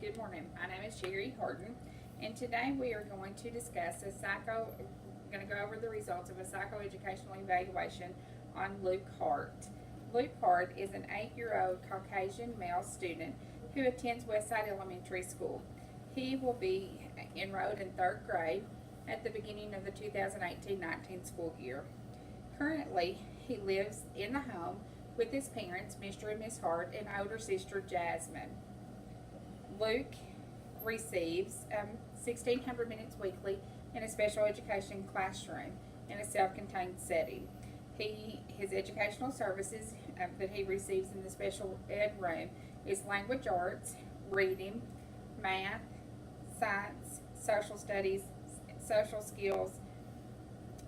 Good morning. My name is Sherry Horton, and today we are going to discuss going to go over the results of a psychoeducational evaluation on Luke Hart. Luke Hart is an 8-year-old Caucasian male student who attends Westside Elementary School. He will be enrolled in 3rd grade at the beginning of the 2018-19 school year. Currently, he lives in the home with his parents, Mr. and Miss Hart, and older sister, Jasmine. Luke receives 1,600 minutes weekly in a special education classroom in a self-contained setting. His educational services that he receives in the special ed room is language arts, reading, math, science, social studies, social skills,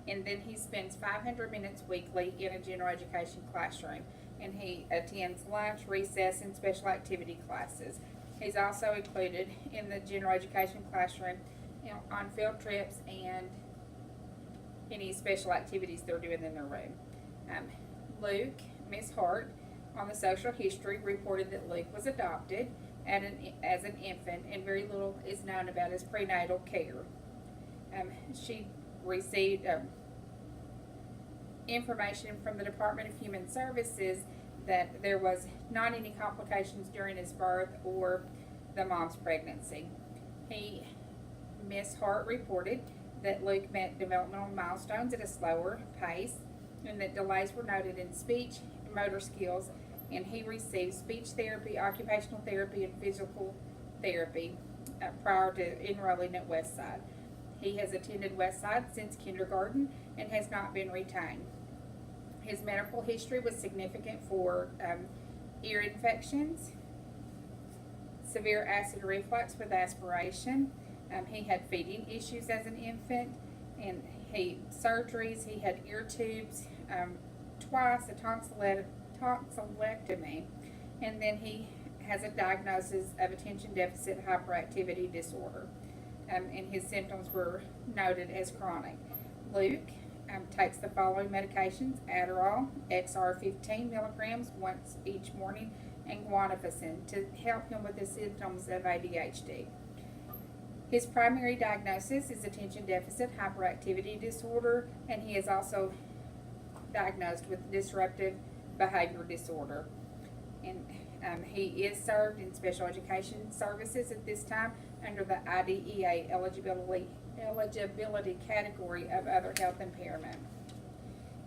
and then he spends 500 minutes weekly in a general education classroom, and he attends lunch, recess, and special activity classes. He's also included in the general education classroom, on field trips and any special activities they're doing in their room. Luke, Miss Hart, on the social history, reported that Luke was adopted as an infant, and very little is known about his prenatal care. She received information from the Department of Human Services that there was not any complications during his birth or the mom's pregnancy. Miss Hart reported that Luke met developmental milestones at a slower pace, and that delays were noted in speech and motor skills, and he received speech therapy, occupational therapy, and physical therapy prior to enrolling at Westside. He has attended Westside since kindergarten and has not been retained. His medical history was significant for ear infections, severe acid reflux with aspiration. He had feeding issues as an infant, and surgeries. He had ear tubes twice, a tonsillectomy, and then he has a diagnosis of attention deficit hyperactivity disorder, and his symptoms were noted as chronic. Luke takes the following medications: Adderall, XR 15 milligrams once each morning, and guanfacine to help him with the symptoms of ADHD. His primary diagnosis is attention deficit hyperactivity disorder, and he is also diagnosed with disruptive behavior disorder. And he is served in special education services at this time under the IDEA eligibility category of other health impairment.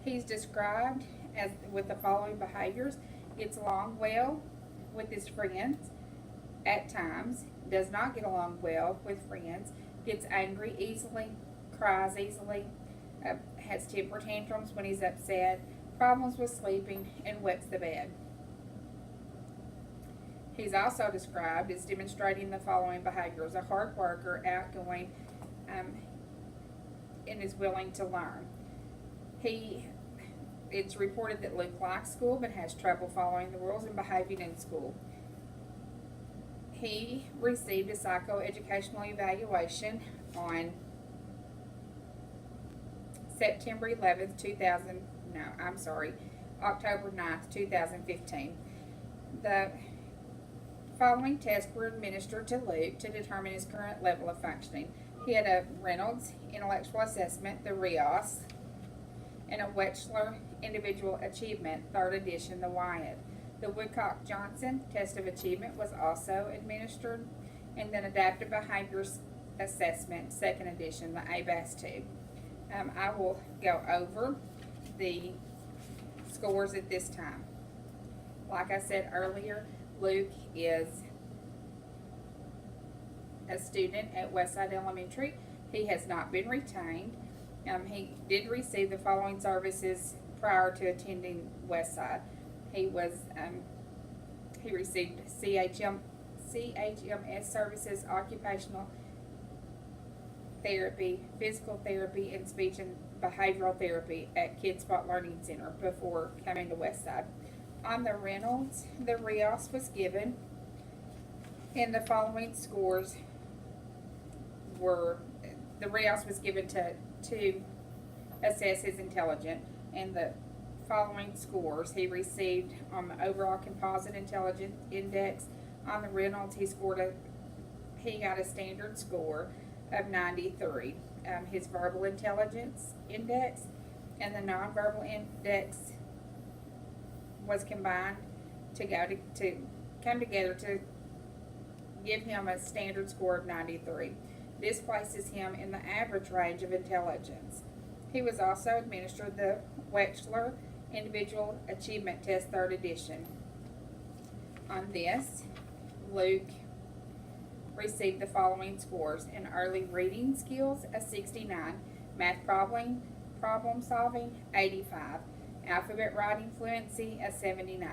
He's described as with the following behaviors: gets along well with his friends at times, does not get along well with friends, gets angry easily, cries easily, has temper tantrums when he's upset, problems with sleeping, and wets the bed. He's also described as demonstrating the following behaviors: a hard worker, outgoing, and is willing to learn. It's reported that Luke likes school but has trouble following the rules and behaving in school. He received a psychoeducational evaluation on October 9th, 2015. The following tests were administered to Luke to determine his current level of functioning. He had a Reynolds Intellectual Assessment, the RIAS, and a Wechsler Individual Achievement, 3rd edition, the WIAD. The Woodcock-Johnson Test of Achievement was also administered, and then Adaptive Behaviors Assessment, 2nd edition, the ABAS-2. I will go over the scores at this time. Like I said earlier, Luke is a student at Westside Elementary. He has not been retained. He did receive the following services prior to attending Westside. He received CHMS services, occupational therapy, physical therapy, and speech and behavioral therapy at Kid Spot Learning Center before coming to Westside. On the Reynolds, the RIAS was given, and the following scores were, the RIAS was given to assess his intelligence, and the following scores he received on the overall composite intelligence index. On the Reynolds, he scored a he got a standard score of 93. His verbal intelligence index and the nonverbal index was combined to come together to give him a standard score of 93. This places him in the average range of intelligence. He was also administered the Wechsler Individual Achievement Test 3rd edition. On this, Luke received the following scores: in early reading skills, a 69, math problem solving, 85, alphabet writing fluency, a 79.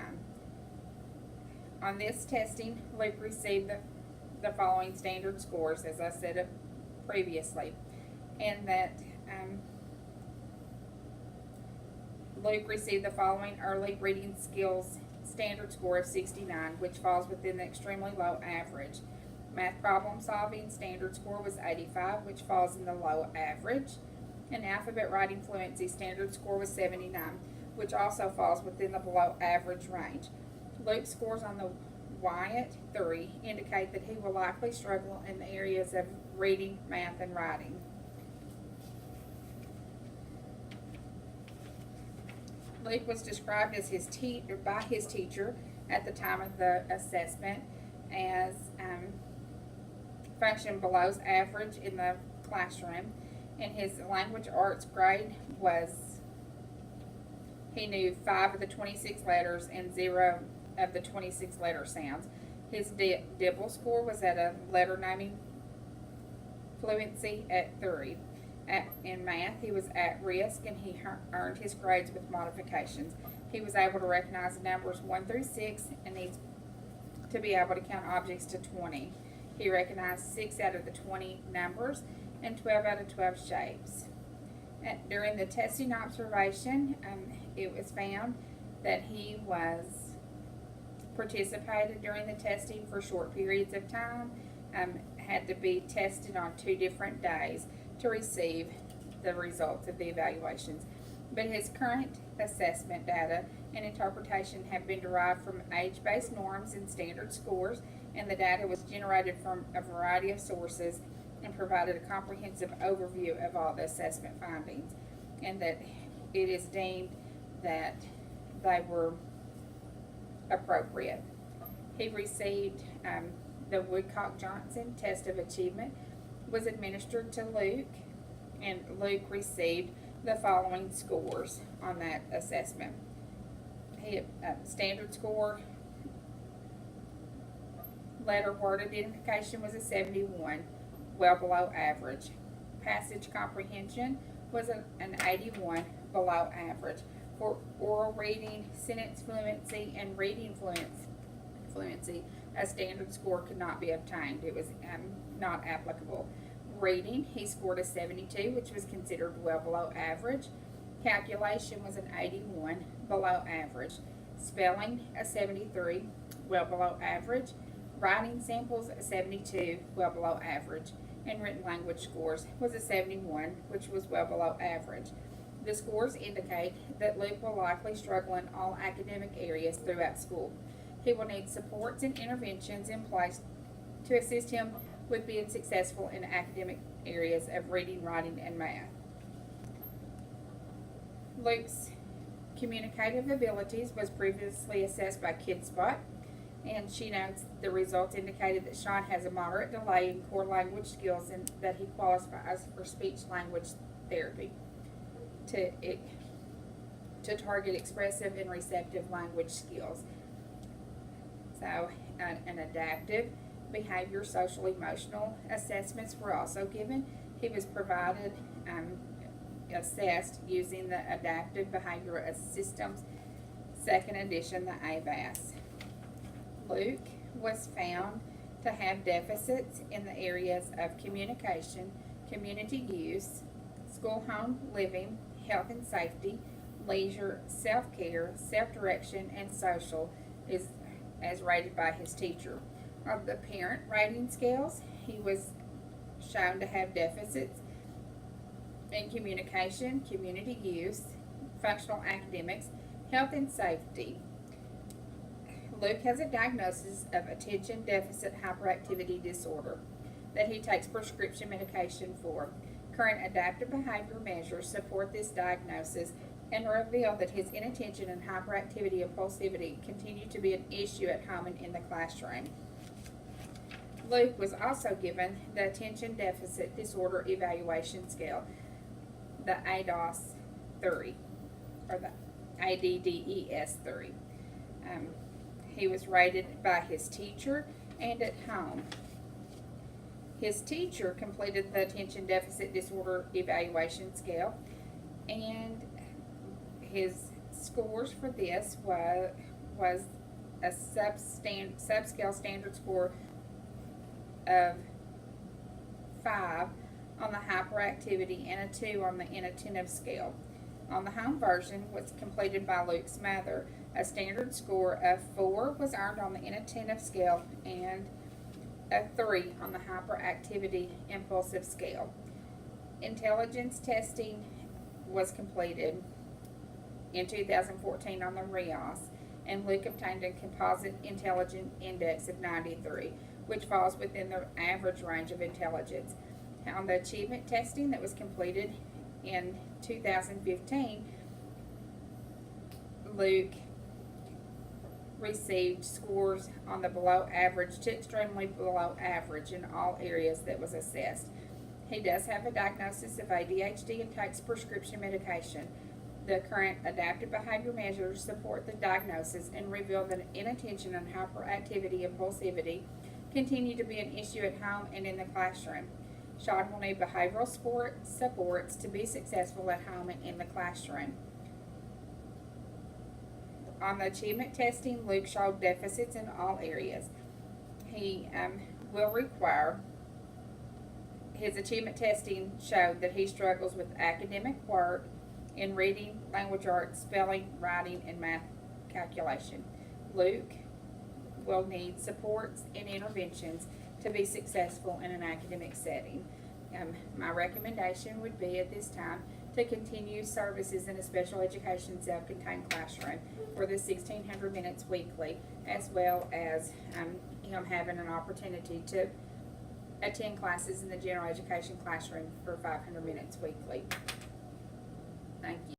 On this testing, Luke received the following standard scores, as I said previously, and that Luke received the following early reading skills standard score of 69, which falls within the extremely low average. Math problem solving standard score was 85, which falls in the low average. And alphabet writing fluency standard score was 79, which also falls within the below average range. Luke's scores on the Wyatt 3 indicate that he will likely struggle in the areas of reading, math, and writing. Luke was described as by his teacher at the time of the assessment as function below average in the classroom, and his language arts grade was, he knew 5 of the 26 letters and 0 of the 26 letter sounds. His Dibble score was at a letter naming fluency at 3. In math, he was at risk, and he earned his grades with modifications. He was able to recognize the numbers 1 through 6 and needs to be able to count objects to 20. He recognized 6 out of the 20 numbers and 12 out of 12 shapes. During the testing observation, it was found that he was participated during the testing for short periods of time, had to be tested on 2 different days to receive the results of the evaluations. But his current assessment data and interpretation have been derived from age-based norms and standard scores, and the data was generated from a variety of sources and provided a comprehensive overview of all the assessment findings, and that it is deemed that they were appropriate. He received the Woodcock-Johnson Test of Achievement was administered to Luke, and Luke received the following scores on that assessment. He standard score, letter word identification was a 71, well below average. Passage comprehension was an 81, below average. For oral reading, sentence fluency, and reading fluency, a standard score could not be obtained. It was not applicable. Reading, he scored a 72, which was considered well below average. Calculation was an 81, below average. Spelling, a 73, well below average. Writing samples, a 72, well below average. And written language scores was a 71, which was well below average. The scores indicate that Luke will likely struggle in all academic areas throughout school. He will need supports and interventions in place to assist him with being successful in academic areas of reading, writing, and math. Luke's communicative abilities was previously assessed by KidSpot, and she notes the results indicated that Sean has a moderate delay in core language skills and that he qualifies for speech-language therapy to target expressive and receptive language skills. So, an adaptive behavior, social, emotional assessments were also given. He was provided, assessed using the Adaptive Behavioral Systems 2nd edition, the ABAS. Luke was found to have deficits in the areas of communication, community use, school-home living, health and safety, leisure, self-care, self-direction, and social, as rated by his teacher. On the parent rating scales, he was shown to have deficits in communication, community use, functional academics, health and safety. Luke has a diagnosis of attention deficit hyperactivity disorder. that he takes prescription medication for. Current adaptive behavior measures support this diagnosis and reveal that his inattention and hyperactivity impulsivity continue to be an issue at home and in the classroom. Luke was also given the Attention Deficit Disorder Evaluation Scale, the ADOS 3, or the ADDES 3. He was rated by his teacher and at home. His teacher completed the Attention Deficit Disorder Evaluation Scale, and his scores for this was a subscale standard score of 5 on the hyperactivity and a 2 on the inattentive scale. On the home version was completed by Luke's mother. A standard score of 4 was earned on the inattentive scale and a 3 on the hyperactivity impulsive scale. Intelligence testing was completed in 2014 on the RIAS, and Luke obtained a composite intelligence index of 93, which falls within the average range of intelligence. On the achievement testing that was completed in 2015, Luke received scores on the below average to extremely below average in all areas that was assessed. He does have a diagnosis of ADHD and takes prescription medication. The current adaptive behavior measures support the diagnosis and reveal that inattention and hyperactivity impulsivity continue to be an issue at home and in the classroom. Sean will need behavioral supports to be successful at home and in the classroom. On the achievement testing, Luke showed deficits in all areas. He will require, his achievement testing showed that he struggles with academic work in reading, language arts, spelling, writing, and math calculation. Luke will need supports and interventions to be successful in an academic setting. My recommendation would be at this time to continue services in a special education self-contained classroom for the 1,600 minutes weekly, as well as him having an opportunity to attend classes in the general education classroom for 500 minutes weekly. Thank you.